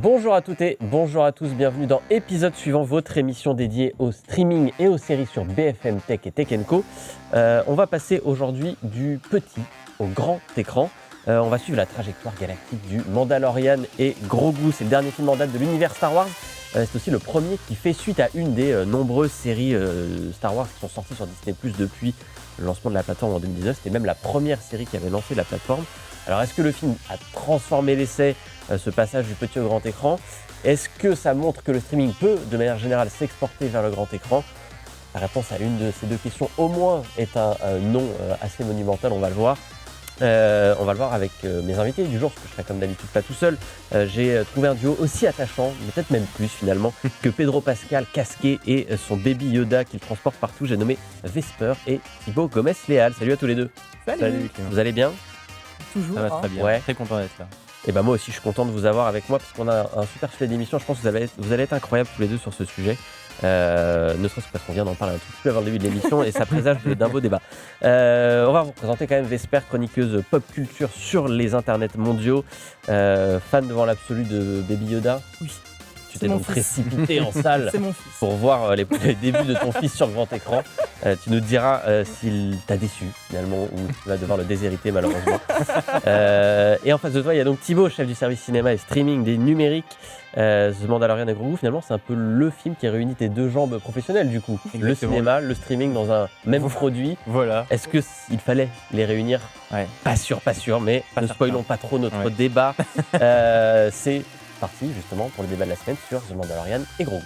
Bonjour à toutes et bonjour à tous, bienvenue dans épisode suivant, votre émission dédiée au streaming et aux séries sur BFM Tech et Tech & Co. On va passer aujourd'hui du petit au grand écran. On va suivre la trajectoire galactique du Mandalorian et Grogu. C'est le dernier film en date de l'univers Star Wars. C'est aussi le premier qui fait suite à une des nombreuses séries Star Wars qui sont sorties sur Disney+ depuis le lancement de la plateforme en 2019. C'était même la première série qui avait lancé la plateforme. Alors est-ce que le film a transformé l'essai, ce passage du petit au grand écran? Est-ce que ça montre que le streaming peut, de manière générale, s'exporter vers le grand écran? La réponse à l'une de ces deux questions, au moins, est un non assez monumental, on va le voir. On va le voir avec mes invités du jour, parce que je serai comme d'habitude pas tout seul. J'ai trouvé un duo aussi attachant, peut-être même plus finalement, que Pedro Pascal casqué et son baby Yoda qu'il transporte partout. J'ai nommé Vesper et Thibaut Gomez-Léal. Salut à tous les deux. Salut. Vous allez bien? Toujours. Ça va très bien, Ouais. très content d'être là. Et ben moi aussi je suis content de vous avoir avec moi parce qu'on a un super sujet d'émission. Je pense que vous allez être incroyables tous les deux sur ce sujet. Ne serait-ce que parce qu'on vient d'en parler un tout petit peu avant le début de l'émission et ça présage d'un beau débat. On va vous présenter quand même Vesper, chroniqueuse pop culture sur les internets mondiaux, fan devant l'absolu de Baby Yoda. Oui. Tu C'est t'es mon donc fils. précipité en salle C'est mon fils. pour voir les débuts de ton fils sur grand écran. Tu nous diras s'il t'a déçu finalement ou tu vas devoir le déshériter malheureusement. Et en face de toi, il y a donc Thibaut, chef du service cinéma et streaming des numériques. The Mandalorian et Grogu, finalement, c'est un peu le film qui réunit tes deux jambes professionnelles du coup. Le Exactement. cinéma, le streaming dans un même produit. Voilà. Est-ce qu'il fallait les réunir? Ouais. Pas sûr, mais Pas ne certain. spoilons pas trop notre Ouais. débat. C'est parti justement pour le débat de la semaine sur The Mandalorian et Grogu.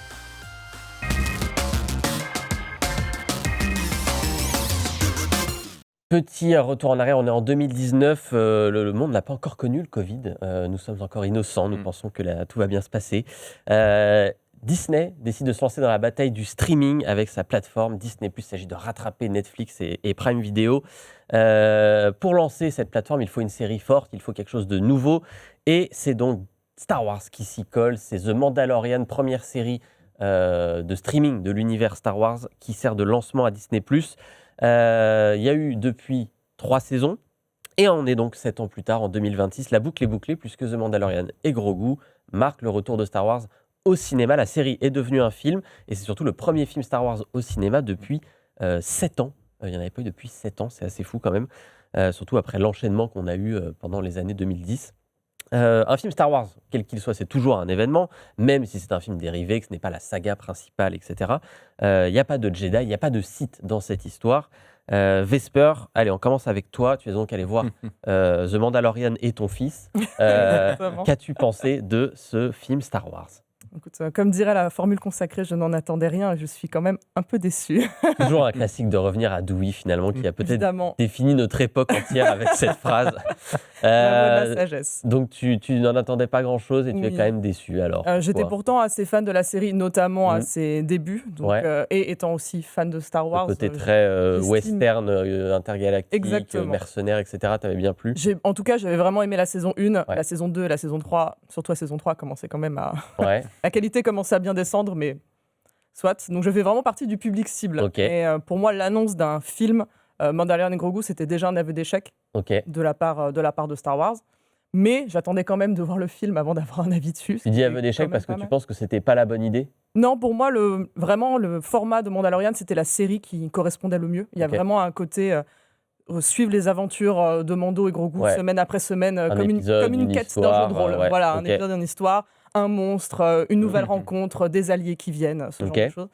Petit retour en arrière, on est en 2019, le monde n'a pas encore connu le Covid, nous sommes encore innocents, nous pensons que tout va bien se passer. Disney décide de se lancer dans la bataille du streaming avec sa plateforme Disney+. Il s'agit de rattraper Netflix et Prime Video. Pour lancer cette plateforme, il faut une série forte, il faut quelque chose de nouveau et c'est donc Star Wars qui s'y colle. C'est The Mandalorian, première série de streaming de l'univers Star Wars qui sert de lancement à Disney+. Il y a eu depuis 3 saisons et on est donc 7 ans plus tard, en 2026. La boucle est bouclée puisque The Mandalorian et Grogu marquent le retour de Star Wars au cinéma. La série est devenue un film et c'est surtout le premier film Star Wars au cinéma depuis 7 ans. Il n'y en avait pas eu depuis 7 ans, c'est assez fou quand même, surtout après l'enchaînement qu'on a eu pendant les années 2010. Un film Star Wars, quel qu'il soit, c'est toujours un événement, même si c'est un film dérivé, que ce n'est pas la saga principale, etc. Il n'y a pas de Jedi, il n'y a pas de Sith dans cette histoire. Vesper, allez, on commence avec toi. Tu es donc allé voir The Mandalorian et ton fils. Exactement. Qu'as-tu pensé de ce film Star Wars? Écoute, comme dirait la formule consacrée, je n'en attendais rien et je suis quand même un peu déçue. Toujours un classique de revenir à Dewey, finalement, qui a peut-être Évidemment, défini notre époque entière avec cette phrase. la voix de la sagesse. Donc, tu n'en attendais pas grand-chose et tu es Oui. quand même déçu, alors. J'étais pourquoi? pourtant assez fan de la série, notamment à ses débuts. Donc, Ouais. Et étant aussi fan de Star Wars. Le côté très j'estime- western, intergalactique, Exactement. mercenaire, etc. T'avais bien plu? En tout cas, j'avais vraiment aimé la saison 1, Ouais. la saison 2, la saison 3. Surtout la saison 3 commençait quand même à... Ouais. La qualité commençait à bien descendre, mais soit. Donc je fais vraiment partie du public cible. Ok. Et pour moi, l'annonce d'un film Mandalorian et Grogu, c'était déjà un aveu d'échec Ok. de la part de Star Wars. Mais j'attendais quand même de voir le film avant d'avoir un avis dessus. Tu dis C'était aveu d'échec quand même parce que pas tu mal. penses que c'était pas la bonne idée? Non, pour moi, vraiment, le format de Mandalorian, c'était la série qui correspondait le mieux. Il y a Ok. vraiment un côté suivre les aventures de Mando et Grogu Ouais. semaine après semaine, Un comme épisode, une une quête d'un histoire, jeu de rôle. ouais, Voilà, ok. un épisode, une histoire, un monstre, une nouvelle rencontre, des alliés qui viennent, ce genre Ok. de choses.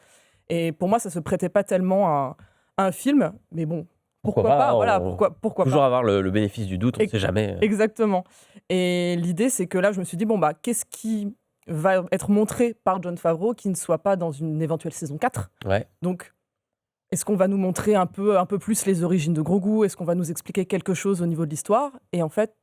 Et pour moi, ça se prêtait pas tellement à un film, mais bon, pourquoi Pourquoi pas, pas, voilà, on- pourquoi Toujours pas. avoir le bénéfice du doute, on ne sait jamais. Exactement. Et l'idée, c'est que là, je me suis dit, bon, bah, qu'est-ce qui va être montré par Jon Favreau qui ne soit pas dans une éventuelle saison 4? Ouais. Donc, est-ce qu'on va nous montrer un peu plus les origines de Grogu? Est-ce qu'on va nous expliquer quelque chose au niveau de l'histoire? Et en fait,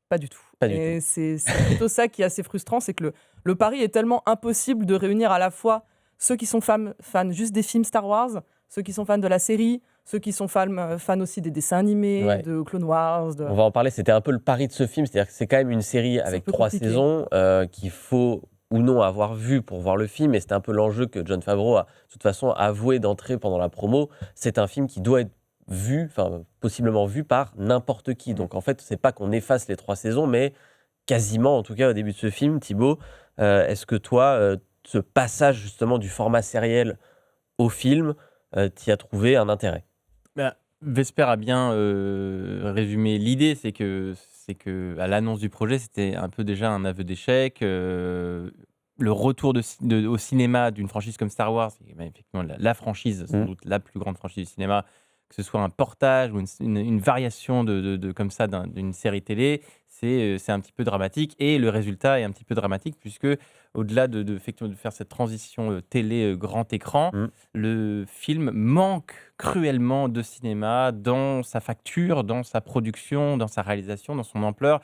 pas du tout. Pas du Et c'est plutôt ça qui est assez frustrant, c'est que le pari est tellement impossible de réunir à la fois ceux qui sont fans juste des films Star Wars, ceux qui sont fans de la série, ceux qui sont fans aussi des dessins animés, Ouais. de Clone Wars. On va en parler, c'était un peu le pari de ce film, c'est-à-dire que c'est quand même une série avec peu 3 compliqué. saisons qu'il faut ou non avoir vu pour voir le film, et c'était un peu l'enjeu que Jon Favreau a de toute façon avoué d'entrée pendant la promo. C'est un film qui doit être vu, enfin possiblement vu par n'importe qui. Donc en fait, c'est pas qu'on efface les 3 saisons, mais quasiment, en tout cas au début de ce film, Thibaut, Est-ce que toi, ce passage justement du format sériel au film, t'y as trouvé un intérêt? Bah, Vesper a bien résumé l'idée, c'est que à l'annonce du projet, c'était un peu déjà un aveu d'échec. Le retour au cinéma d'une franchise comme Star Wars, qui est effectivement la franchise, sans doute la plus grande franchise du cinéma, que ce soit un portage ou une variation comme ça d'une série télé, c'est un petit peu dramatique. Et le résultat est un petit peu dramatique, puisque au-delà effectivement, de faire cette transition télé grand écran, Mmh. le film manque cruellement de cinéma dans sa facture, dans sa production, dans sa réalisation, dans son ampleur.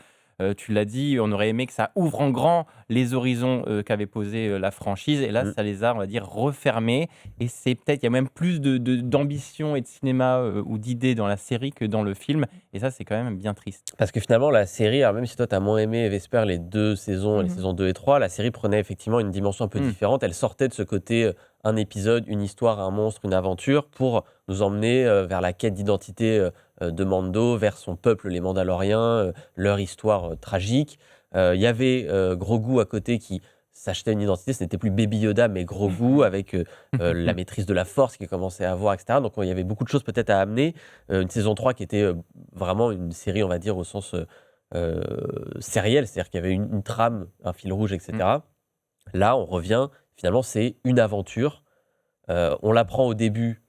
Tu l'as dit, on aurait aimé que ça ouvre en grand les horizons qu'avait posé la franchise. Et là, ça les a, on va dire, refermés. Et c'est peut-être, il y a même plus d'ambition et de cinéma ou d'idées dans la série que dans le film. Et ça, c'est quand même bien triste. Parce que finalement, la série, alors même si toi, tu as moins aimé Vesper les 2 saisons, les saisons 2 et 3, la série prenait effectivement une dimension un peu différente. Elle sortait de ce côté, un épisode, une histoire, un monstre, une aventure, pour nous emmener vers la quête d'identité de Mando, vers son peuple, les Mandaloriens, leur histoire tragique. Il y avait Grogu à côté qui s'achetait une identité, ce n'était plus Baby Yoda, mais Grogu, avec la maîtrise de la force qu'il commençait à avoir, etc. Donc il y avait beaucoup de choses peut-être à amener. Une saison 3 qui était vraiment une série, on va dire, au sens sériel, c'est-à-dire qu'il y avait une trame, un fil rouge, etc. Là, on revient, finalement, c'est une aventure. On l'apprend au début,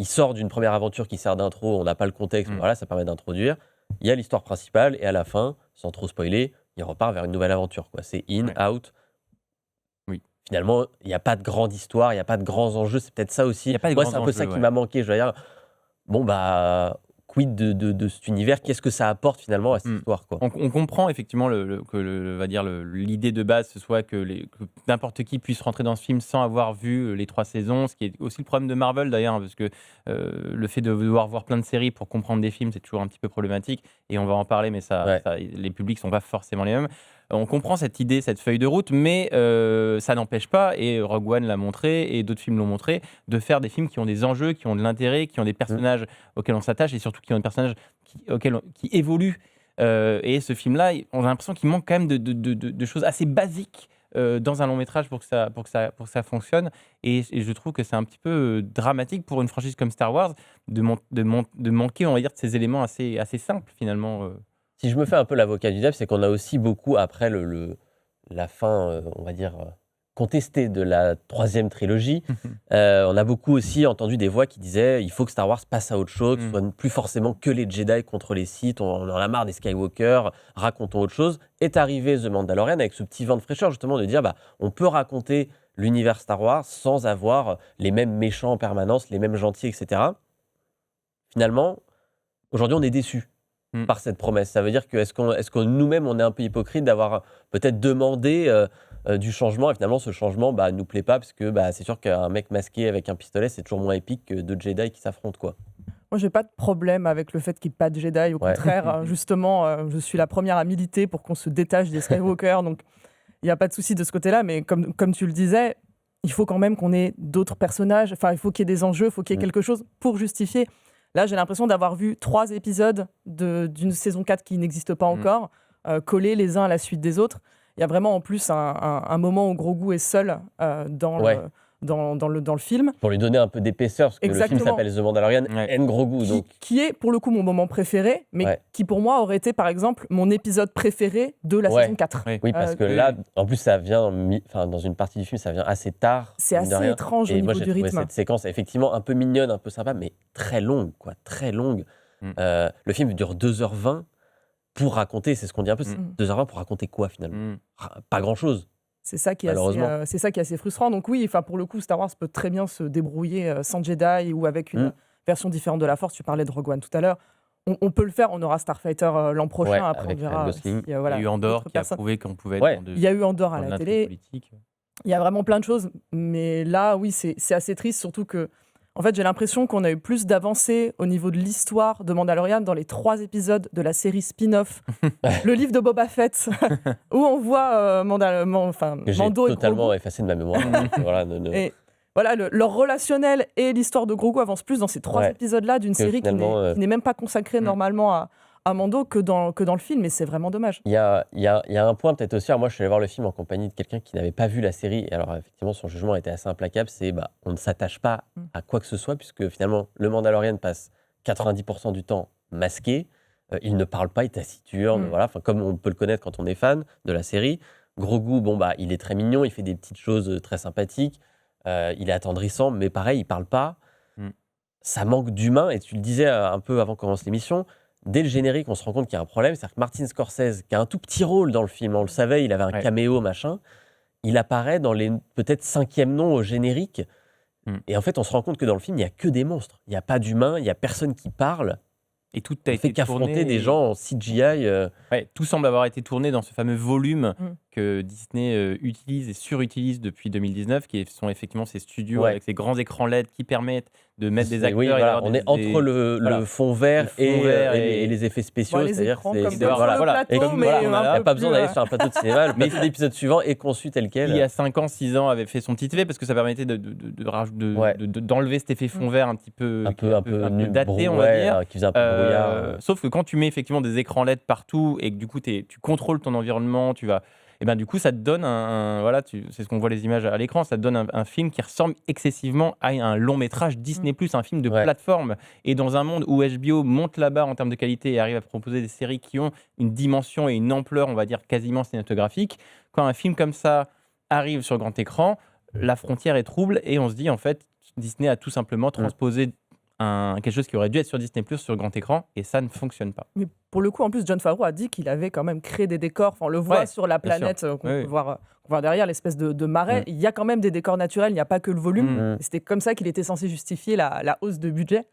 il sort d'une première aventure qui sert d'intro, on n'a pas le contexte, voilà, ça permet d'introduire. Il y a l'histoire principale, et à la fin, sans trop spoiler, il repart vers une nouvelle aventure, quoi. C'est in, out. Oui. Finalement, il n'y a pas de grande histoire, il n'y a pas de grands enjeux, c'est peut-être ça aussi. Moi, c'est un peu ça qui m'a manqué. Je veux dire, bon, bah, quid de cet univers? Qu'est-ce que ça apporte finalement à cette histoire, quoi? On comprend effectivement l'idée de base, ce soit que n'importe qui puisse rentrer dans ce film sans avoir vu les 3 saisons, ce qui est aussi le problème de Marvel d'ailleurs, hein, parce que le fait de devoir voir plein de séries pour comprendre des films, c'est toujours un petit peu problématique, et on va en parler, mais les publics sont pas forcément les mêmes. On comprend cette idée, cette feuille de route, mais ça n'empêche pas, et Rogue One l'a montré, et d'autres films l'ont montré, de faire des films qui ont des enjeux, qui ont de l'intérêt, qui ont des personnages auxquels on s'attache, et surtout qui ont des personnages qui évoluent. Et ce film-là, on a l'impression qu'il manque quand même de choses assez basiques dans un long métrage pour que ça fonctionne. Et je trouve que c'est un petit peu dramatique pour une franchise comme Star Wars de manquer, on va dire, de ces éléments assez simples finalement. Si je me fais un peu l'avocat du diable, c'est qu'on a aussi beaucoup, après la fin, on va dire, contestée de la 3e trilogie, on a beaucoup aussi entendu des voix qui disaient il faut que Star Wars passe à autre chose, que ce soit plus forcément que les Jedi contre les Sith, on en a marre des Skywalker, racontons autre chose. Est arrivé The Mandalorian avec ce petit vent de fraîcheur, justement, de dire on peut raconter l'univers Star Wars sans avoir les mêmes méchants en permanence, les mêmes gentils, etc. Finalement, aujourd'hui, on est déçus par cette promesse. Ça veut dire que est-ce que nous-mêmes, on est un peu hypocrite d'avoir peut-être demandé du changement, et finalement, ce changement ne nous plaît pas, parce que c'est sûr qu'un mec masqué avec un pistolet, c'est toujours moins épique que deux Jedi qui s'affrontent, quoi. Moi, j'ai pas de problème avec le fait qu'il n'y ait pas de Jedi. Au contraire, justement, je suis la première à militer pour qu'on se détache des Skywalker. Donc, il n'y a pas de souci de ce côté-là. Mais comme tu le disais, il faut quand même qu'on ait d'autres personnages. Enfin, il faut qu'il y ait des enjeux, il faut qu'il y ait quelque chose pour justifier. Là, j'ai l'impression d'avoir vu 3 épisodes d'une saison 4 qui n'existe pas encore, collés les uns à la suite des autres. Il y a vraiment en plus un moment où Grogu est seul dans le film. Pour lui donner un peu d'épaisseur, parce que le film s'appelle The Mandalorian and Grogu. Qui est pour le coup mon moment préféré, mais qui pour moi aurait été par exemple mon épisode préféré de la saison 4. Oui, parce que là, en plus, ça vient, dans une partie du film, ça vient assez tard. C'est assez étrange au niveau du rythme. Et moi, j'ai trouvé cette séquence effectivement un peu mignonne, un peu sympa, mais très longue, quoi, très longue. Le film dure 2h20 pour raconter, c'est ce qu'on dit un peu, 2h20 pour raconter quoi finalement? Pas grand-chose. C'est ça qui est assez frustrant. Donc oui, pour le coup, Star Wars peut très bien se débrouiller sans Jedi ou avec une version différente de la Force. Tu parlais de Rogue One tout à l'heure. On peut le faire, on aura Starfighter l'an prochain. Après, on verra. Il y a eu Andor qui a prouvé qu'on pouvait être il y a eu Andor à la télé. Politique. Il y a vraiment plein de choses. Mais là, oui, c'est assez triste, surtout que en fait, j'ai l'impression qu'on a eu plus d'avancées au niveau de l'histoire de Mandalorian dans les 3 épisodes de la série spin-off, le livre de Boba Fett, où on voit Mando et totalement effacé de ma mémoire. Et voilà, leur relationnel et l'histoire de Grogu avancent plus dans ces 3 épisodes-là d'une série qui n'est même pas consacrée normalement à Mando que dans le film, et c'est vraiment dommage. Il y a un point peut-être aussi, alors moi je suis allé voir le film en compagnie de quelqu'un qui n'avait pas vu la série, et alors effectivement son jugement était assez implacable, c'est on ne s'attache pas à quoi que ce soit, puisque finalement le Mandalorian passe 90% du temps masqué, il ne parle pas, il taciturne, voilà, comme on peut le connaître quand on est fan de la série. Grogu, il est très mignon, il fait des petites choses très sympathiques, il est attendrissant, mais pareil, il parle pas. Ça manque d'humain, et tu le disais un peu avant qu'on commence l'émission, dès le générique, on se rend compte qu'il y a un problème, c'est-à-dire que Martin Scorsese, qui a un tout petit rôle dans le film, on le savait, il avait un caméo, machin, il apparaît dans les peut-être 5e noms au générique, et en fait, on se rend compte que dans le film, il n'y a que des monstres, il n'y a pas d'humains, il n'y a personne qui parle, et tout a il fait été qu'affronter tourné des gens en CGI. Tout semble avoir été tourné dans ce fameux volume que Disney utilise et surutilise depuis 2019, qui sont effectivement ces studios avec ces grands écrans LED qui permettent de mettre des acteurs. Oui, voilà, on est entre le fond vert, et les effets spéciaux. Les c'est-à-dire écrans c'est comme c'est- sur voilà. le plateau, Et comme, mais voilà, on un n'a peu pas besoin plus, d'aller sur un plateau de cinéma. Le plateau d'épisode suivant est conçu tel quel. Il y a 5 ans, 6 ans, avait fait son petit effet parce que ça permettait d'enlever cet effet fond vert un petit peu daté, on va dire. Qui faisait un peu brouillard. Sauf que quand tu mets effectivement des écrans LED partout et que du coup tu contrôles ton environnement, et ben du coup ça te donne c'est ce qu'on voit les images à l'écran, ça te donne un film qui ressemble excessivement à un long métrage Disney+, un film de plateforme. Et dans un monde où HBO monte la barre en termes de qualité et arrive à proposer des séries qui ont une dimension et une ampleur, on va dire quasiment cinématographique, quand un film comme ça arrive sur grand écran, la frontière est trouble et on se dit en fait Disney a tout simplement transposé quelque chose qui aurait dû être sur Disney+, sur grand écran, et ça ne fonctionne pas. Mais pour le coup, en plus, Jon Favreau a dit qu'il avait quand même créé des décors. Enfin, on le voit sur la planète qu'on peut voir derrière, l'espèce de marais. Il y a quand même des décors naturels, il n'y a pas que le volume. Et c'était comme ça qu'il était censé justifier la hausse de budget.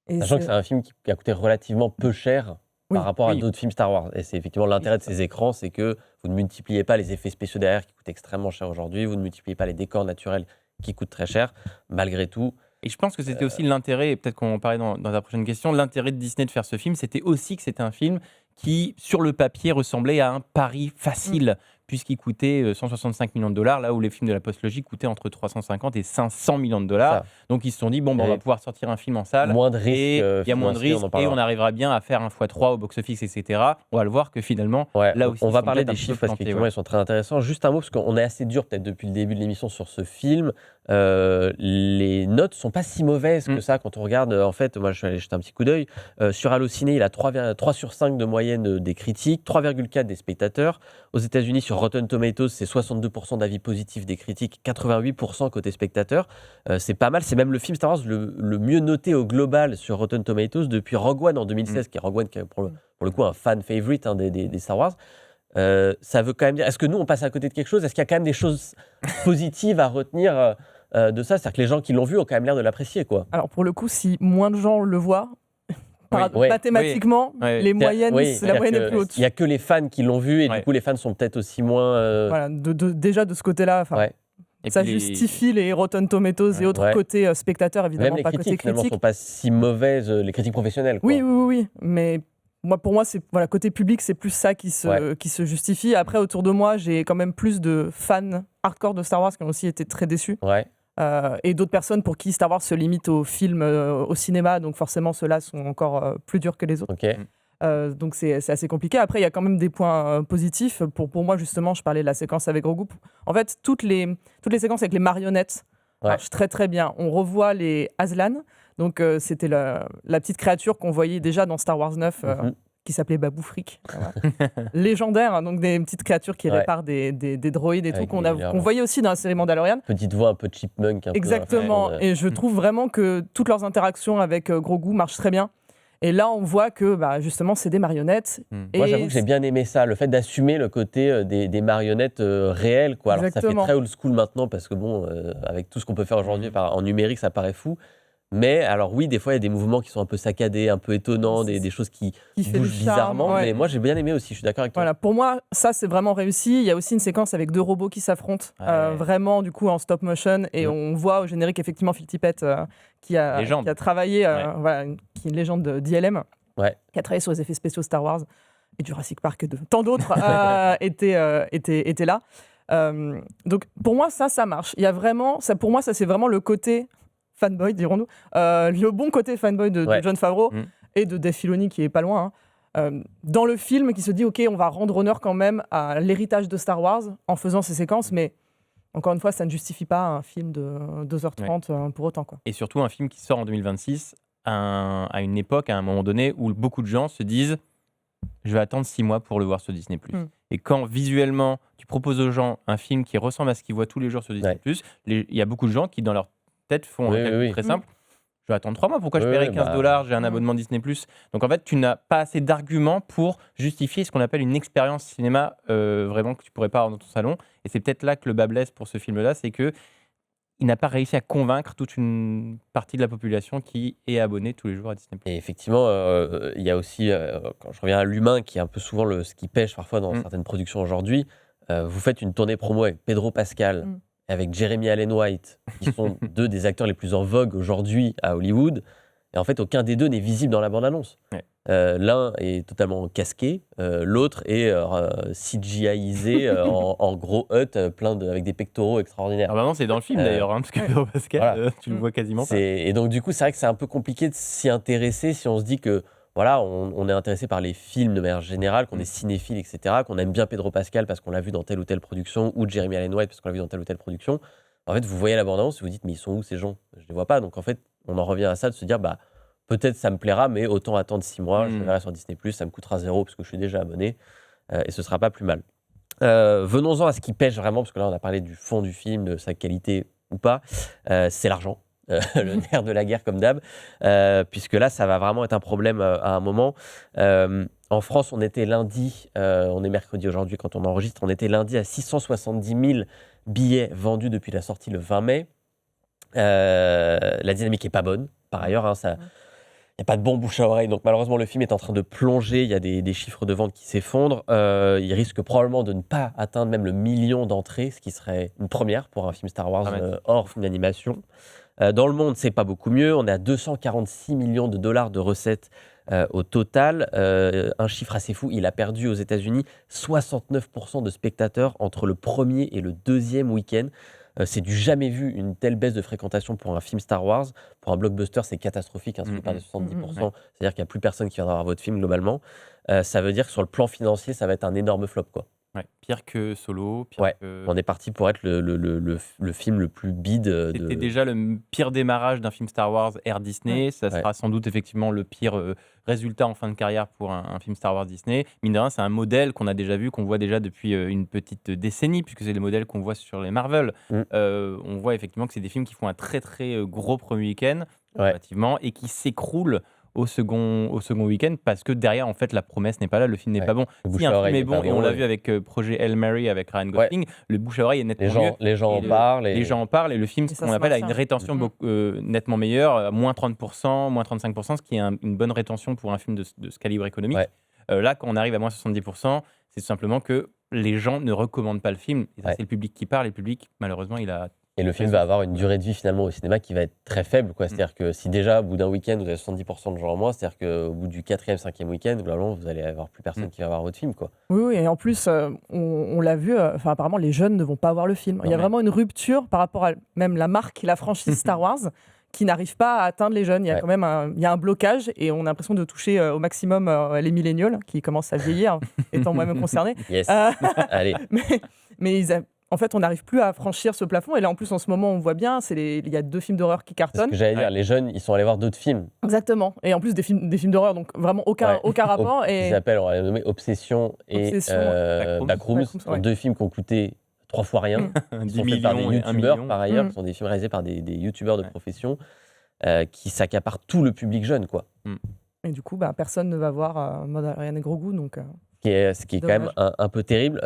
Sachant que c'est un film qui a coûté relativement peu cher par rapport à d'autres films Star Wars. Et c'est effectivement l'intérêt de ces écrans, c'est que vous ne multipliez pas les effets spéciaux derrière qui coûtent extrêmement cher aujourd'hui, vous ne multipliez pas les décors naturels qui coûtent très cher. Malgré tout, et je pense que c'était aussi l'intérêt, et peut-être qu'on va en parler dans la prochaine question, l'intérêt de Disney de faire ce film, c'était aussi que c'était un film qui, sur le papier, ressemblait à un pari facile, puisqu'il coûtait 165 millions de dollars, là où les films de la post-logie coûtaient entre 350 et 500 millions de dollars. Donc ils se sont dit, on va pouvoir sortir un film en salle, moins de risques, il y a moins de risques, et on arrivera bien à faire un x3 au box-office, etc. On va le voir que finalement, là aussi, on va parler des chiffres parce qu'effectivement, ils sont très intéressants. Juste un mot, parce qu'on est assez dur peut-être depuis le début de l'émission sur ce film. Les notes sont pas si mauvaises que ça quand on regarde. En fait, moi je suis allé jeter un petit coup d'œil sur Allociné, il a 3 sur 5 de moyenne des critiques, 3,4 des spectateurs. Aux États-Unis, sur Rotten Tomatoes, c'est 62% d'avis positifs des critiques, 88% côté spectateurs. C'est pas mal, c'est même le film Star Wars le mieux noté au global sur Rotten Tomatoes depuis Rogue One en 2016, qui est Rogue One qui est pour le coup un fan favorite des Star Wars. Ça veut quand même dire, est-ce que nous on passe à côté de quelque chose? Est-ce qu'il y a quand même des choses positives à retenir de ça? C'est-à-dire que les gens qui l'ont vu ont quand même l'air de l'apprécier, quoi. Alors pour le coup, si moins de gens le voient, mathématiquement, les moyennes, la moyenne est plus haute. Il n'y a que les fans qui l'ont vu, et du coup les fans sont peut-être aussi moins... Voilà, déjà de ce côté-là, ça justifie les Rotten Tomatoes et autres côtés spectateurs, évidemment, même pas les côté critiques, critique. ne sont pas si mauvaises, les critiques professionnelles, quoi. Oui, mais... Pour moi, c'est côté public, c'est plus ça qui se justifie. Après, autour de moi, j'ai quand même plus de fans hardcore de Star Wars qui ont aussi été très déçus. Et d'autres personnes pour qui Star Wars se limite au film, au cinéma. Donc forcément, ceux-là sont encore plus durs que les autres. Donc c'est assez compliqué. Après, il y a quand même des points positifs. Pour moi, justement, je parlais de la séquence avec Grogu. En fait, toutes les séquences avec les marionnettes marchent très très bien. On revoit les Aslan. Donc c'était la petite créature qu'on voyait déjà dans Star Wars 9 qui s'appelait Babou Frick. Légendaire, donc des petites créatures qui réparent des droïdes et tout, qu'on voyait aussi dans la série Mandalorian. Petite voix un peu chipmunk. Exactement, et je trouve vraiment que toutes leurs interactions avec Grogu marchent très bien. Et là, on voit que justement, c'est des marionnettes. Moi, j'avoue que j'ai bien aimé ça, le fait d'assumer le côté des marionnettes réelles, quoi. Alors, ça fait très old school maintenant, parce que avec tout ce qu'on peut faire aujourd'hui en numérique, ça paraît fou. Mais alors oui, des fois, il y a des mouvements qui sont un peu saccadés, un peu étonnants, des choses qui bougent bizarrement. Mais moi, j'ai bien aimé aussi, je suis d'accord avec toi. Voilà, pour moi, ça, c'est vraiment réussi. Il y a aussi une séquence avec 2 robots qui s'affrontent, vraiment, du coup, en stop motion. Et on voit au générique, effectivement, Phil Tippett, qui a travaillé, qui est une légende d'ILM, qui a travaillé sur les effets spéciaux Star Wars et Jurassic Park et tant d'autres étaient là. Donc, pour moi, ça marche. Il y a vraiment, pour moi, ça, c'est vraiment le côté fanboy, dirons-nous, le bon côté fanboy de Jon Favreau. et de Dave Filoni qui est pas loin, dans le film, qui se dit ok, on va rendre honneur quand même à l'héritage de Star Wars en faisant ces séquences, mais encore une fois, ça ne justifie pas un film de 2h30 pour autant, quoi. Et surtout un film qui sort en 2026 à une époque, à un moment donné, où beaucoup de gens se disent je vais attendre 6 mois pour le voir sur Disney+. Et quand visuellement, tu proposes aux gens un film qui ressemble à ce qu'ils voient tous les jours sur Disney+, il y a beaucoup de gens qui, dans leur tête, font un calcul très simple. Je vais attendre 3 mois, pourquoi je paierais $15, j'ai un abonnement Disney+. Donc en fait, tu n'as pas assez d'arguments pour justifier ce qu'on appelle une expérience cinéma vraiment que tu pourrais pas avoir dans ton salon. Et c'est peut-être là que le bas blesse pour ce film-là, c'est que il n'a pas réussi à convaincre toute une partie de la population qui est abonnée tous les jours à Disney+. Et effectivement, il y a aussi, quand je reviens à l'humain, qui est un peu souvent ce qui pêche parfois dans certaines productions aujourd'hui, vous faites une tournée promo avec Pedro Pascal, avec Jeremy Allen White, qui sont deux des acteurs les plus en vogue aujourd'hui à Hollywood, et en fait, aucun des deux n'est visible dans la bande-annonce. L'un est totalement casqué, l'autre est CGI-isé en gros hut, avec des pectoraux extraordinaires. Ah bah non, c'est dans le film d'ailleurs, parce que Pedro Pascal, tu le vois quasiment pas. Et donc du coup, c'est vrai que c'est un peu compliqué de s'y intéresser si on se dit que voilà, on est intéressé par les films de manière générale, qu'on est cinéphile, etc., qu'on aime bien Pedro Pascal parce qu'on l'a vu dans telle ou telle production, ou Jeremy Allen White parce qu'on l'a vu dans telle ou telle production. En fait, vous voyez la bande-annonce et vous dites mais ils sont où ces gens ? Je les vois pas. Donc en fait, on en revient à ça de se dire bah peut-être ça me plaira, mais autant attendre 6 mois, je le verrai sur Disney+, ça me coûtera 0 parce que je suis déjà abonné, et ce sera pas plus mal. Venons-en à ce qui pêche vraiment, parce que là on a parlé du fond du film, de sa qualité ou pas, c'est l'argent. Le nerf de la guerre comme d'hab, puisque là ça va vraiment être un problème à un moment. En France, on était lundi, on est mercredi aujourd'hui quand on enregistre, on était lundi à 670 000 billets vendus depuis la sortie le 20 mai. La dynamique est pas bonne, par ailleurs, il n'y a pas de bon bouche à oreille, donc malheureusement le film est en train de plonger, il y a des chiffres de vente qui s'effondrent, il risque probablement de ne pas atteindre même le million d'entrées, ce qui serait une première pour un film Star Wars hors film d'animation. Dans le monde, c'est pas beaucoup mieux, on est à 246 millions de dollars de recettes au total, un chiffre assez fou, il a perdu aux États-Unis 69% de spectateurs entre le premier et le deuxième week-end. C'est du jamais vu, une telle baisse de fréquentation pour un film Star Wars. Pour un blockbuster, c'est catastrophique, si vous perdez 70%. C'est-à-dire qu'il n'y a plus personne qui viendra voir votre film globalement. Ça veut dire que sur le plan financier, ça va être un énorme flop, quoi. Pire que Solo. On est parti pour être le film le plus bide. C'était déjà le pire démarrage d'un film Star Wars Air Disney. Ça sera sans doute effectivement le pire résultat en fin de carrière pour un film Star Wars Disney. Mine de rien, c'est un modèle qu'on a déjà vu, qu'on voit déjà depuis une petite décennie, puisque c'est le modèle qu'on voit sur les Marvel. On voit effectivement que c'est des films qui font un très très gros premier week-end, relativement, et qui s'écroulent au second week-end parce que derrière en fait la promesse n'est pas là, le film n'est pas bon. Si un film est bon, et on l'a vu avec projet Hail Mary avec Ryan Gosling, le bouche à oreille est nettement mieux. Les gens en parlent. Les gens en parlent et le film, ce qu'on appelle, a une rétention nettement meilleure, moins 30%, moins 35%, ce qui est une bonne rétention pour un film de ce calibre économique. Là, quand on arrive à moins 70%, c'est tout simplement que les gens ne recommandent pas le film. Et ça, c'est le public qui parle, et le public, malheureusement, il a... Et le film va avoir une durée de vie finalement au cinéma qui va être très faible, quoi. C'est-à-dire que si déjà au bout d'un week-end vous avez 70% de gens en moins, c'est-à-dire qu'au bout du 4e, 5e week-end, globalement vous allez avoir plus personne qui va voir votre film, quoi. Oui, et en plus on l'a vu, apparemment les jeunes ne vont pas voir le film. Il y a vraiment une rupture par rapport à même la marque et la franchise Star Wars qui n'arrive pas à atteindre les jeunes. Il y a quand même un blocage et on a l'impression de toucher au maximum les millénials qui commencent à vieillir, étant moi-même concernée. Yes. Allez. Mais en fait, on n'arrive plus à franchir ce plafond. Et là, en plus, en ce moment, on voit bien, il y a 2 films d'horreur qui cartonnent. C'est ce que j'allais dire, les jeunes, ils sont allés voir d'autres films. Exactement. Et en plus, des films d'horreur, donc vraiment aucun rapport. Ils s'appellent, on va les nommer Obsession et Backrooms. Ce sont 2 films qui ont coûté 3 fois rien. Ils sont faits par des youtubeurs, par ailleurs. Ce sont des films réalisés par des youtubeurs de profession qui s'accaparent tout le public jeune, quoi. Et du coup, personne ne va voir Mandalorian et Grogu. Donc, ce qui est quand même un peu terrible.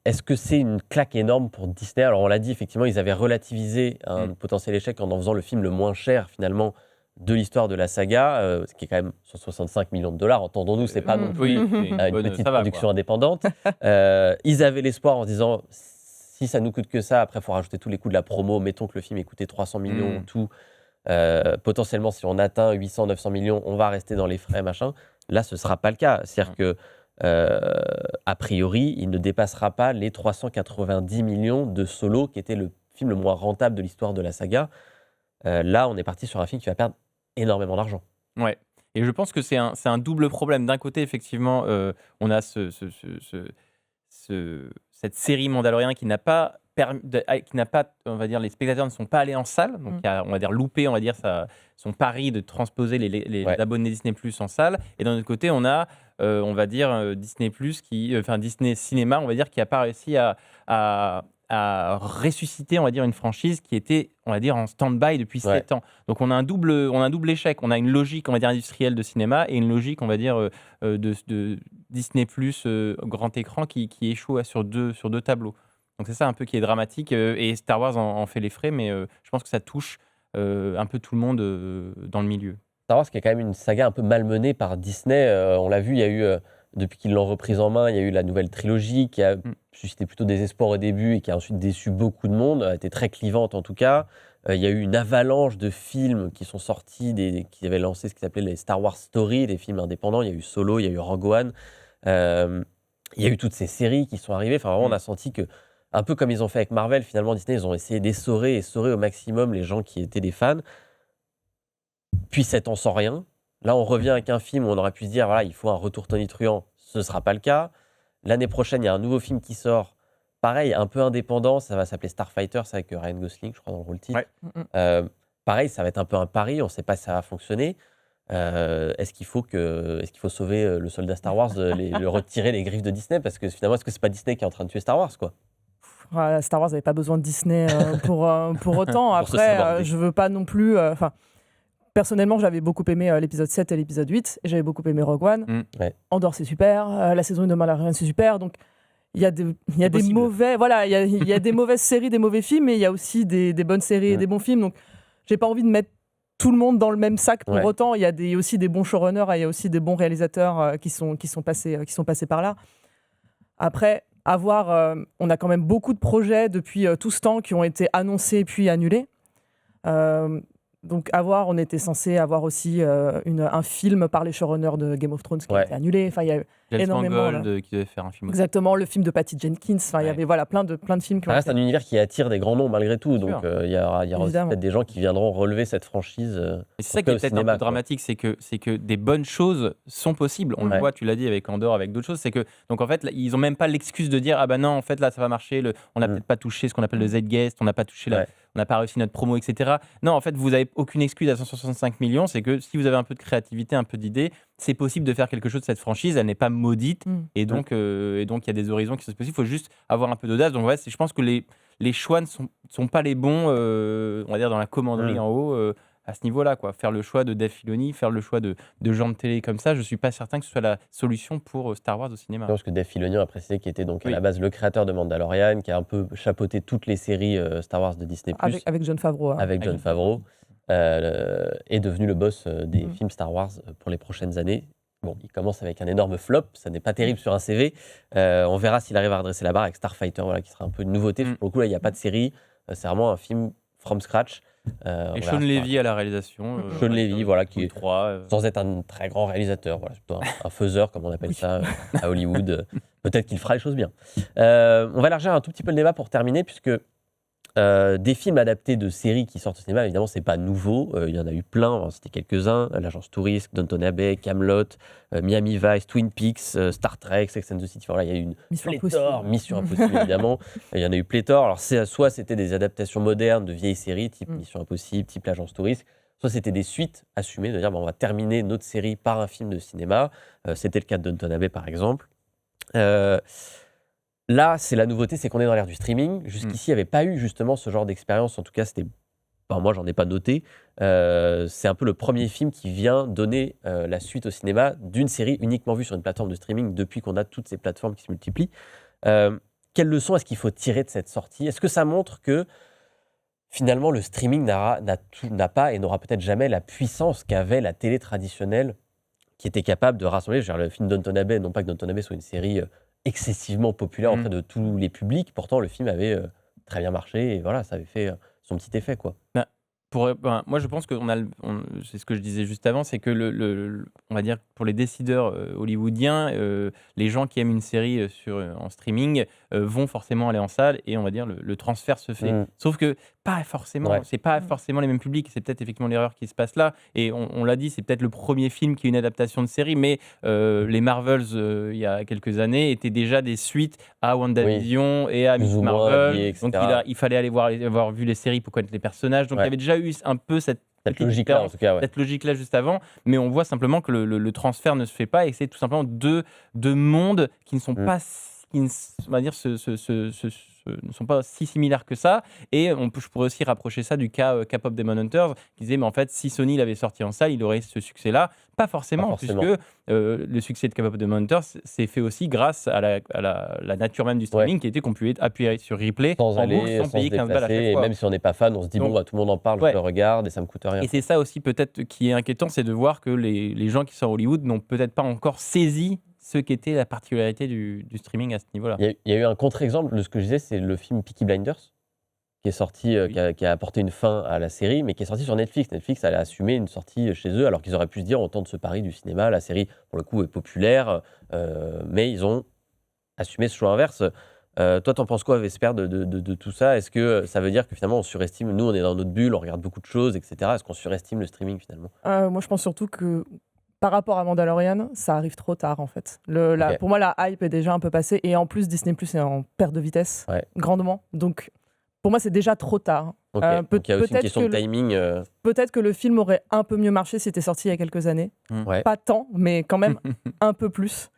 Est-ce que c'est une claque énorme pour Disney ? Alors on l'a dit, effectivement, ils avaient relativisé un potentiel échec en faisant le film le moins cher finalement de l'histoire de la saga, ce qui est quand même 165 millions de dollars, entendons-nous, c'est pas non plus une petite production indépendante. Ils avaient l'espoir en se disant, si ça nous coûte que ça, après il faut rajouter tous les coûts de la promo, mettons que le film ait coûté 300 millions, tout, potentiellement si on atteint 800, 900 millions, on va rester dans les frais, machin. Là, ce sera pas le cas, c'est-à-dire que a priori, il ne dépassera pas les 390 millions de Solo, qui était le film le moins rentable de l'histoire de la saga. Là, on est parti sur un film qui va perdre énormément d'argent. Ouais. Et je pense que c'est un double problème. D'un côté, effectivement, on a cette série Mandalorian qui n'a pas, on va dire, les spectateurs ne sont pas allés en salle, donc qui a, on va dire, loupé, on va dire, son pari de transposer les abonnés Disney Plus en salle. Et d'un autre côté, on a, on va dire, Disney Plus Disney Cinéma, on va dire, qui n'a pas réussi à ressusciter, on va dire, une franchise qui était, on va dire, en stand-by depuis 7 ans. Donc on a un double échec. On a une logique, on va dire, industrielle de cinéma et une logique, on va dire, de Disney Plus grand écran qui échoue sur deux tableaux. Donc c'est ça un peu qui est dramatique. Et Star Wars en fait les frais, mais je pense que ça touche un peu tout le monde dans le milieu. Star Wars qui est quand même une saga un peu malmenée par Disney. On l'a vu, il y a eu, depuis qu'ils l'ont reprise en main, il y a eu la nouvelle trilogie qui a suscité plutôt des espoirs au début et qui a ensuite déçu beaucoup de monde, a été très clivante en tout cas. Il y a eu une avalanche de films qui sont sortis, qui avaient lancé ce qu'ils appelaient les Star Wars Stories, des films indépendants. Il y a eu Solo, il y a eu Rogue One. Il y a eu toutes ces séries qui sont arrivées. Enfin, vraiment, on a senti que, un peu comme ils ont fait avec Marvel, finalement, Disney, ils ont essayé d'essorer au maximum les gens qui étaient des fans. Puis 7 ans sans rien. Là, on revient avec un film où on aurait pu se dire, voilà, il faut un retour tonitruant. Ce ne sera pas le cas. L'année prochaine, il y a un nouveau film qui sort. Pareil, un peu indépendant. Ça va s'appeler Starfighter, c'est avec Ryan Gosling, je crois, dans le rôle titre. Pareil, ça va être un peu un pari. On ne sait pas si ça va fonctionner. Est-ce qu'il faut sauver le soldat Star Wars, le retirer les griffes de Disney? Parce que finalement, est-ce que c'est pas Disney qui est en train de tuer Star Wars, quoi? Star Wars n'avait pas besoin de Disney pour autant. Après, je veux pas non plus... Personnellement, j'avais beaucoup aimé l'épisode 7 et l'épisode 8, et j'avais beaucoup aimé Rogue One. Andor, c'est super. La saison 1 de Mandalorian, c'est super. Donc, il y a des mauvais... Voilà, il y a des mauvaises séries, des mauvais films, mais il y a aussi des bonnes séries et des bons films. Donc, j'ai pas envie de mettre tout le monde dans le même sac pour autant. Il y a aussi des bons showrunners, il y a aussi des bons réalisateurs qui sont passés par là. Après, on a quand même beaucoup de projets depuis tout ce temps qui ont été annoncés puis annulés. Donc, on était censé avoir aussi un film par les showrunners de Game of Thrones qui a été annulé. Enfin, il y a énormément. Mangold qui devait faire un film. Exactement, le film de Patty Jenkins. Enfin, il y avait plein de films qui ont été... reste un univers qui attire des grands noms malgré tout. Donc, il y aura aussi peut-être des gens qui viendront relever cette franchise. Et c'est ça qui est peut-être un peu dramatique, c'est que des bonnes choses sont possibles. On le voit, tu l'as dit avec Andor, avec d'autres choses. C'est que, donc en fait, là, ils n'ont même pas l'excuse de dire, ah ben non, en fait, là, ça va marcher. On n'a peut-être pas touché ce qu'on appelle le Z-Guest, on n'a pas touché on n'a pas réussi notre promo, etc. Non, en fait, vous n'avez aucune excuse à 165 millions. C'est que si vous avez un peu de créativité, un peu d'idées, c'est possible de faire quelque chose de cette franchise. Elle n'est pas maudite. Et donc, il y a des horizons qui sont possibles. Il faut juste avoir un peu d'audace. Donc, je pense que les choix ne sont pas les bons, on va dire, dans la commanderie en haut, à ce niveau-là, quoi. Faire le choix de Dave Filoni, faire le choix de gens de télé comme ça, je ne suis pas certain que ce soit la solution pour Star Wars au cinéma. Je pense que Dave Filoni a précisé qu'il était donc à la base le créateur de Mandalorian, qui a un peu chapeauté toutes les séries Star Wars de Disney+. Avec Jon Favreau. Avec Jon Favreau. Est devenu le boss des films Star Wars pour les prochaines années. Bon, il commence avec un énorme flop, ça n'est pas terrible sur un CV. On verra s'il arrive à redresser la barre avec Starfighter, qui sera un peu une nouveauté. Pour le coup, là, il n'y a pas de série, c'est vraiment un film from scratch. Et Sean Levy à la réalisation. Sean Levy, qui est sans être un très grand réalisateur, c'est plutôt un faiseur, comme on appelle ça à Hollywood. Peut-être qu'il fera les choses bien. On va élargir un tout petit peu le débat pour terminer, puisque des films adaptés de séries qui sortent au cinéma, évidemment, c'est pas nouveau. Il y en a eu plein, c'était quelques-uns. L'Agence Touriste, Downton Abbey, Camelot, Miami Vice, Twin Peaks, Star Trek, Sex and the City. Voilà, il y a eu une pléthore, Mission Impossible, évidemment. Il y en a eu pléthore. Alors, soit c'était des adaptations modernes de vieilles séries, type Mission Impossible, type L'Agence Touriste, soit c'était des suites assumées, de dire on va terminer notre série par un film de cinéma. C'était le cas de Downton Abbey, par exemple. Là, c'est la nouveauté, c'est qu'on est dans l'ère du streaming. Jusqu'ici, il n'y avait pas eu justement ce genre d'expérience. En tout cas, moi, j'en ai pas noté. C'est un peu le premier film qui vient donner la suite au cinéma d'une série uniquement vue sur une plateforme de streaming depuis qu'on a toutes ces plateformes qui se multiplient. Quelle leçon est-ce qu'il faut tirer de cette sortie? Est-ce que ça montre que finalement, le streaming n'a pas et n'aura peut-être jamais la puissance qu'avait la télé traditionnelle qui était capable de rassembler? Le film Downton Abbey, non pas que Downton Abbey soit une série excessivement populaire auprès de tous les publics. Pourtant, le film avait très bien marché et voilà, ça avait fait son petit effet, quoi. Moi, je pense que c'est ce que je disais juste avant, c'est que on va dire pour les décideurs hollywoodiens, les gens qui aiment une série en streaming vont forcément aller en salle et on va dire le transfert se fait. Sauf que pas forcément, c'est pas forcément les mêmes publics. C'est peut-être effectivement l'erreur qui se passe là. Et on l'a dit, c'est peut-être le premier film qui est une adaptation de série, mais les Marvels il y a quelques années étaient déjà des suites à WandaVision et à Miss Marvel. Donc il fallait avoir vu les séries pour connaître les personnages. Donc il y avait déjà eu un peu cette logique-là, en tout cas, cette logique-là juste avant, mais on voit simplement que le transfert ne se fait pas et que c'est tout simplement deux mondes qui ne sont pas, on va dire, ne sont pas si similaires que ça. Et je pourrais aussi rapprocher ça du cas K-pop Demon Hunters, qui disait, mais en fait, si Sony l'avait sorti en salle, il aurait ce succès-là. Pas forcément, puisque le succès de K-pop Demon Hunters s'est fait aussi grâce à la nature même du streaming, qui était qu'on pouvait appuyer sur replay sans payer 15 balles à chaque fois. Et même si on n'est pas fan, on se dit, tout le monde en parle, je le regarde et ça me coûte rien. Et c'est ça aussi peut-être qui est inquiétant, c'est de voir que les gens qui sont à Hollywood n'ont peut-être pas encore saisi ce qu'était la particularité du streaming à ce niveau-là. Il y a eu un contre-exemple de ce que je disais, c'est le film Peaky Blinders, qui est sorti, qui a apporté une fin à la série, mais qui est sorti sur Netflix. Netflix allait assumer une sortie chez eux, alors qu'ils auraient pu se dire, on tente ce pari du cinéma, la série, pour le coup, est populaire, mais ils ont assumé ce choix inverse. Toi, t'en penses quoi, Vesper, de tout ça ? Est-ce que ça veut dire que finalement, on surestime, nous, on est dans notre bulle, on regarde beaucoup de choses, etc. Est-ce qu'on surestime le streaming, finalement ? Moi, je pense surtout que par rapport à Mandalorian, ça arrive trop tard en fait. Pour moi, la hype est déjà un peu passée et en plus, Disney Plus est en perte de vitesse grandement. Donc, pour moi, c'est déjà trop tard. Donc, il y a aussi une question de timing. Peut-être que le film aurait un peu mieux marché s'il était sorti il y a quelques années. Pas tant, mais quand même un peu plus.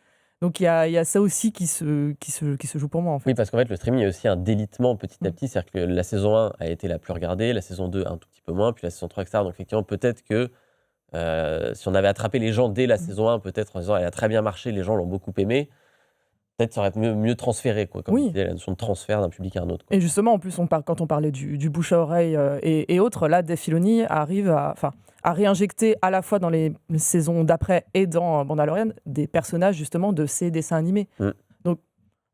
Donc, il y a ça aussi qui se joue pour moi en fait. Oui, parce qu'en fait, le streaming, il y a aussi un délitement petit à petit. C'est-à-dire que la saison 1 a été la plus regardée, la saison 2 un tout petit peu moins, puis la saison 3, etc. Donc, effectivement, peut-être que si on avait attrapé les gens dès la saison 1, peut-être en disant elle a très bien marché, les gens l'ont beaucoup aimé, peut-être ça aurait mieux transféré, quoi, comme disait, la notion de transfert d'un public à un autre, quoi. Et justement, en plus, quand on parlait du bouche à oreille et autres, là, Dave Filoni arrive à réinjecter à la fois dans les saisons d'après et dans Mandalorian des personnages justement de ces dessins animés. Donc,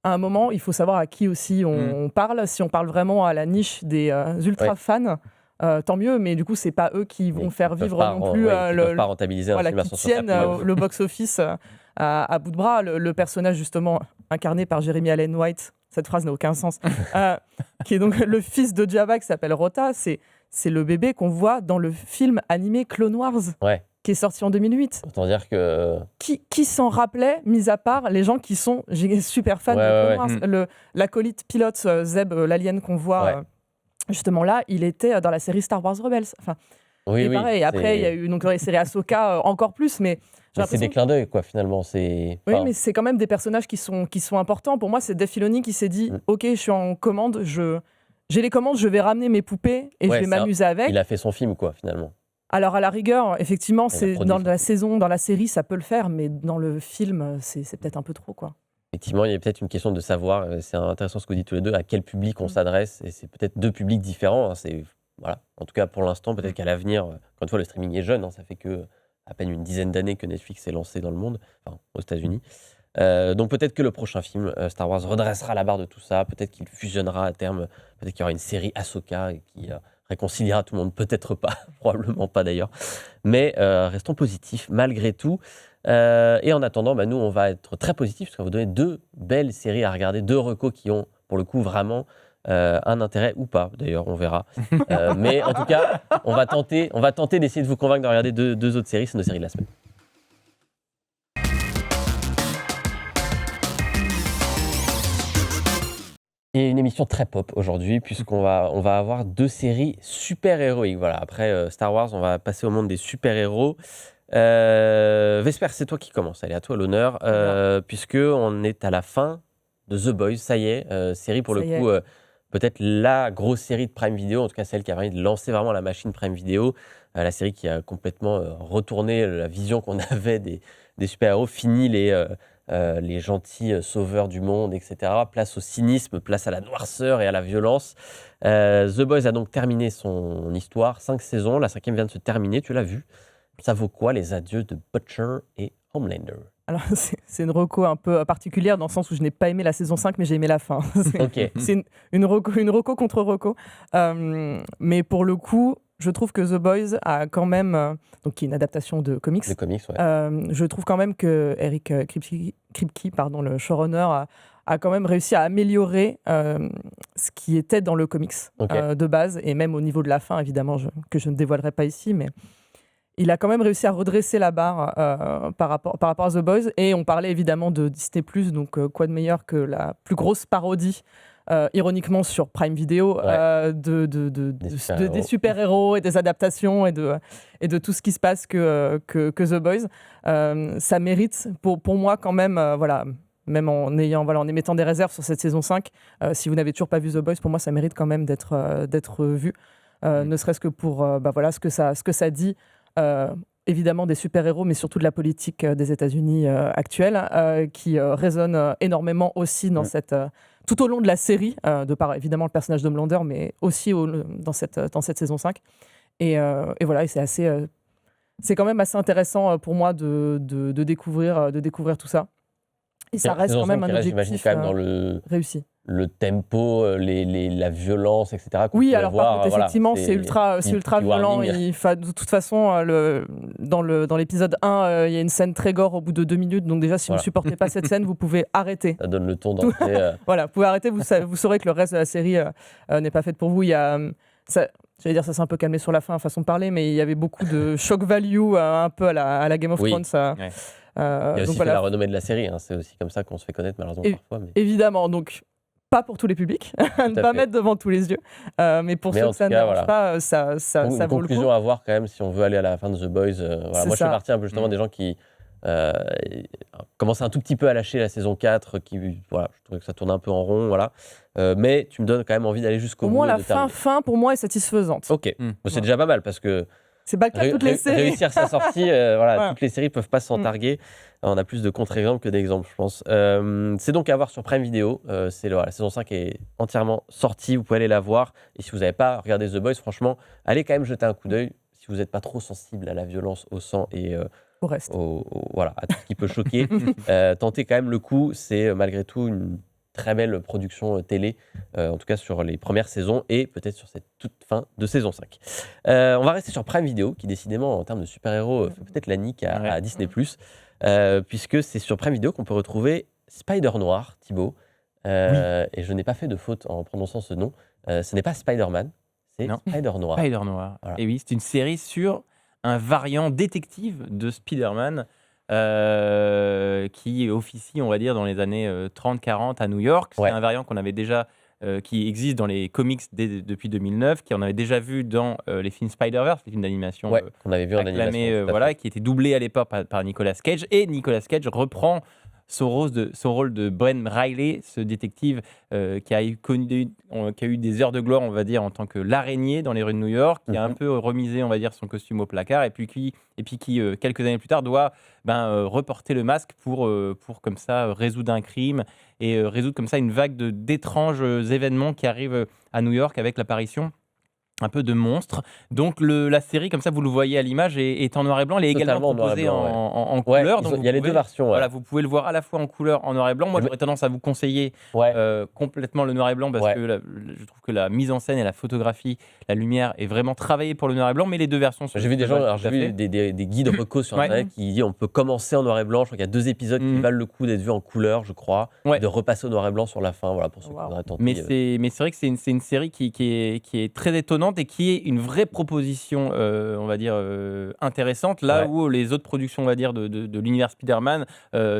à un moment, il faut savoir à qui aussi on parle. Si on parle vraiment à la niche des ultra fans, tant mieux, mais du coup, c'est pas eux qui vont faire vivre non plus peuvent pas rentabiliser un film à qui tiennent le box-office à bout de bras. Le personnage justement incarné par Jeremy Allen White, cette phrase n'a aucun sens, qui est donc le fils de Jabba, qui s'appelle Rota, c'est le bébé qu'on voit dans le film animé Clone Wars, qui est sorti en 2008. Autant dire que... Qui s'en rappelait, mis à part les gens qui sont super fans de Clone Wars. L'acolyte pilote Zeb, l'alien qu'on voit... Justement là, il était dans la série Star Wars Rebels. Enfin, et pareil, après, il y a eu donc, la série Ahsoka encore plus, mais c'est des clins d'œil, quoi, finalement. Oui, mais c'est quand même des personnages qui sont importants. Pour moi, c'est Dave Filoni qui s'est dit « Ok, je suis en commande, j'ai les commandes, je vais ramener mes poupées et je vais m'amuser avec. » Il a fait son film, quoi, finalement. Alors, à la rigueur, effectivement, c'est dans la saison, dans la série, ça peut le faire, mais dans le film, c'est peut-être un peu trop, quoi. Effectivement, il y a peut-être une question de savoir, c'est intéressant ce que vous dites tous les deux, à quel public on s'adresse, et c'est peut-être deux publics différents. Voilà. En tout cas, pour l'instant, peut-être qu'à l'avenir, encore une fois, le streaming est jeune, ça fait que à peine une dizaine d'années que Netflix est lancé dans le monde, enfin aux États-Unis. Donc peut-être que le prochain film, Star Wars, redressera la barre de tout ça, peut-être qu'il fusionnera à terme, peut-être qu'il y aura une série Ahsoka qui réconciliera tout le monde, peut-être pas, probablement pas d'ailleurs. Mais restons positifs malgré tout. Et en attendant, nous, on va être très positifs parce qu'on va vous donner deux belles séries à regarder, deux recos qui ont, pour le coup, vraiment un intérêt ou pas. D'ailleurs, on verra. Mais en tout cas, on va tenter d'essayer de vous convaincre de regarder deux autres séries. C'est nos séries de la semaine. Et une émission très pop aujourd'hui, puisqu'on va avoir deux séries super-héroïques. Voilà, après Star Wars, on va passer au monde des super-héros. Vesper, c'est toi qui commence. Allez, à toi l'honneur, puisqu'on est à la fin de The Boys. Ça y est, série pour le coup, peut-être la grosse série de Prime Video, en tout cas celle qui a permis de lancer vraiment la machine Prime Video. La série qui a complètement retourné la vision qu'on avait des super-héros, fini les gentils sauveurs du monde, etc. Place au cynisme, place à la noirceur et à la violence. The Boys a donc terminé son histoire, 5 saisons, la 5e vient de se terminer, tu l'as vu. Ça vaut quoi les adieux de Butcher et Homelander ? Alors, c'est une reco un peu particulière dans le sens où je n'ai pas aimé la saison 5, mais j'ai aimé la fin. C'est une reco contre reco. Mais pour le coup, je trouve que The Boys a quand même, donc qui est une adaptation de comics, je trouve quand même que Eric Kripke, le showrunner, a quand même réussi à améliorer ce qui était dans le comics de base, et même au niveau de la fin, évidemment, que je ne dévoilerai pas ici, mais il a quand même réussi à redresser la barre par rapport à The Boys. Et on parlait évidemment de Disney+, donc quoi de meilleur que la plus grosse parodie, ironiquement sur Prime Video, des super-héros et des adaptations et de tout ce qui se passe que The Boys. Ça mérite, pour moi quand même, même en émettant des réserves sur cette saison 5, si vous n'avez toujours pas vu The Boys, pour moi ça mérite quand même d'être vu, ne serait-ce que pour ce que ça dit, évidemment des super-héros, mais surtout de la politique des États-Unis actuelle, qui résonne énormément aussi dans tout au long de la série, de par évidemment le personnage d'Homelander, mais aussi dans cette saison 5. Et voilà, et c'est quand même assez intéressant pour moi de découvrir tout ça. Et ça reste quand même un objectif quand même dans réussi. Le tempo, la violence, etc. Oui, alors par contre, effectivement, c'est ultra violent. De toute façon, dans l'épisode 1, il y a une scène très gore au bout de 2 minutes. Donc déjà, si vous ne supportez pas cette scène, vous pouvez arrêter. Ça donne le ton d'entrée. Voilà, vous pouvez arrêter. Vous saurez que le reste de la série n'est pas fait pour vous. Il y a... J'allais dire, ça s'est un peu calmé sur la fin, façon de parler, mais il y avait beaucoup de shock value, un peu à la Game of Thrones. Il y a aussi la renommée de la série. C'est aussi comme ça qu'on se fait connaître, malheureusement, parfois. Mais... Évidemment, donc... pas pour tous les publics, ne pas mettre devant tous les yeux, mais pour ceux que ça ne dérange pas, ça vaut le coup. Une conclusion à voir quand même si on veut aller à la fin de The Boys. Moi, je fais partie un peu justement des gens qui commencent un tout petit peu à lâcher la saison 4, je trouvais que ça tourne un peu en rond, mais tu me donnes quand même envie d'aller jusqu'au bout. Au moins, la fin, pour moi, est satisfaisante. Ok, c'est déjà pas mal parce que c'est pas le cas de toutes les séries. Réussir sa sortie, toutes les séries peuvent pas s'en targuer. On a plus de contre-exemples que d'exemples, je pense. C'est donc à voir sur Prime Video. La saison 5 est entièrement sortie, vous pouvez aller la voir. Et si vous n'avez pas regardé The Boys, franchement, allez quand même jeter un coup d'œil. Si vous n'êtes pas trop sensible à la violence, au sang et au reste. À tout ce qui peut choquer, tentez quand même le coup. C'est malgré tout une très belle production télé, en tout cas sur les premières saisons et peut-être sur cette toute fin de saison 5. On va rester sur Prime Video, qui décidément, en termes de super-héros, fait peut-être la nique à Disney+, puisque c'est sur Prime Video qu'on peut retrouver Spider-Noir, Thibaut. Et je n'ai pas fait de faute en prononçant ce nom. Ce n'est pas Spider-Man, c'est Spider-Noir. Spider-Noir. Voilà. Et oui, c'est une série sur un variant détective de Spider-Man, qui officie, on va dire, dans les années 30-40 à New York. C'est un variant qu'on avait déjà, qui existe dans les comics depuis 2009, qu'on avait déjà vu dans les films Spider-Verse, les films d'animation qu'on avait vu en animation, qui était doublé à l'époque par Nicolas Cage. Et Nicolas Cage reprend son rôle de Bren Riley, ce détective qui a eu des heures de gloire, on va dire, en tant que l'araignée dans les rues de New York, qui a un peu remisé, on va dire, son costume au placard, et puis qui quelques années plus tard, doit reporter le masque pour comme ça résoudre un crime et résoudre comme ça une vague d'étranges événements qui arrivent à New York avec l'apparition un peu de monstre. Donc la série, comme ça, vous le voyez à l'image, est en noir et blanc. Elle est également proposée en couleur. Donc il y a les deux versions. Voilà, vous pouvez le voir à la fois en couleur, en noir et blanc. Moi, j'aurais tendance à vous conseiller complètement le noir et blanc parce que je trouve que la mise en scène et la photographie, la lumière est vraiment travaillée pour le noir et blanc. Mais les deux versions sont... J'ai vu des guides recos sur Internet qui disent on peut commencer en noir et blanc. Je crois qu'il y a 2 épisodes qui valent le coup d'être vus en couleur, je crois, de repasser au noir et blanc sur la fin. Voilà, pour ceux qui voudraient tenter. Mais c'est vrai que c'est une série qui est très étonnante et qui est une vraie proposition, on va dire, intéressante, là où les autres productions, on va dire, de l'univers Spider-Man,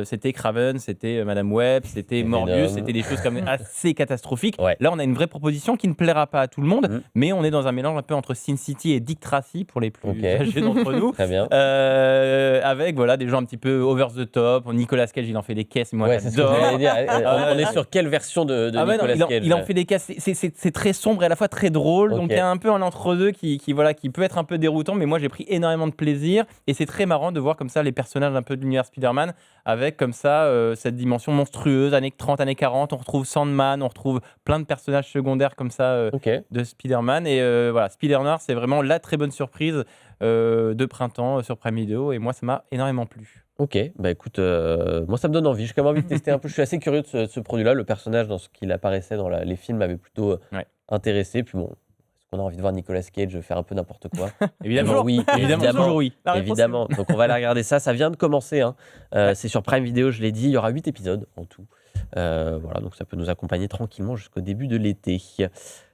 c'était Kraven, c'était Madame Web, c'était Morbius, c'était des choses comme assez catastrophiques. Là, on a une vraie proposition qui ne plaira pas à tout le monde, mais on est dans un mélange un peu entre Sin City et Dick Tracy, pour les plus âgés d'entre nous. Très bien. Avec des gens un petit peu over the top. Nicolas Cage, il en fait des caisses, moi j'adore. On est sur quelle version de Nicolas Cage? Il en fait des caisses, c'est très sombre et à la fois très drôle, donc il y a un peu un entre-deux qui peut être un peu déroutant, mais moi j'ai pris énormément de plaisir et c'est très marrant de voir comme ça les personnages un peu de l'univers Spider-Man avec comme ça cette dimension monstrueuse, années 30, années 40, on retrouve Sandman, on retrouve plein de personnages secondaires comme ça de Spider-Man et Spider-Noir, c'est vraiment la très bonne surprise de printemps sur Prime Video et moi ça m'a énormément plu. Ok, bah écoute, moi ça me donne envie, j'ai quand même envie de tester un peu, je suis assez curieux de ce produit-là, le personnage dans ce qu'il apparaissait dans les films m'avait plutôt intéressé, puis bon, On a envie de voir Nicolas Cage faire un peu n'importe quoi. Évidemment, Toujours. oui, évidemment, toujours oui. La réponse est évidemment. Donc on va aller regarder ça. Ça vient de commencer. Hein. C'est sur Prime Video, je l'ai dit. Il y aura 8 épisodes en tout. Voilà, donc ça peut nous accompagner tranquillement jusqu'au début de l'été.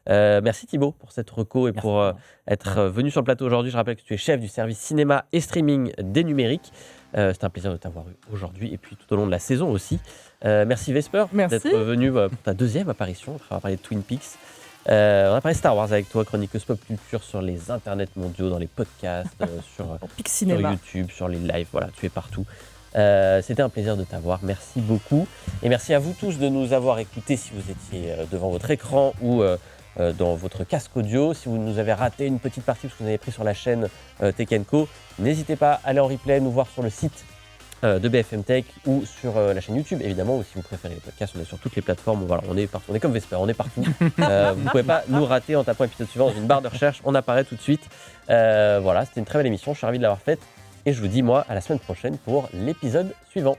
Merci Thibaut pour cette reco et pour être venu sur le plateau aujourd'hui. Je rappelle que tu es chef du service cinéma et streaming des numériques. C'était un plaisir de t'avoir eu aujourd'hui et puis tout au long de la saison aussi. Merci Vesper Merci. d'être venu pour ta deuxième apparition. On va parler de Twin Peaks. On a parlé Star Wars avec toi, chroniqueuse pop culture sur les internets mondiaux, dans les podcasts, sur Pic sur Cinéma. YouTube, sur les lives, voilà, tu es partout. C'était un plaisir de t'avoir, merci beaucoup. Et merci à vous tous de nous avoir écoutés si vous étiez devant votre écran ou dans votre casque audio. Si vous nous avez raté une petite partie parce que vous avez pris sur la chaîne Tech & Co, n'hésitez pas à aller en replay, nous voir sur le site de BFM Tech ou sur la chaîne YouTube évidemment, ou si vous préférez les podcasts, on est sur toutes les plateformes, voilà, on est partout, on est comme Vesper, on est partout. Vous ne pouvez pas nous rater en tapant épisode suivant dans une barre de recherche, on apparaît tout de suite. Voilà, c'était une très belle émission, je suis ravi de l'avoir faite et je vous dis moi à la semaine prochaine pour l'épisode suivant.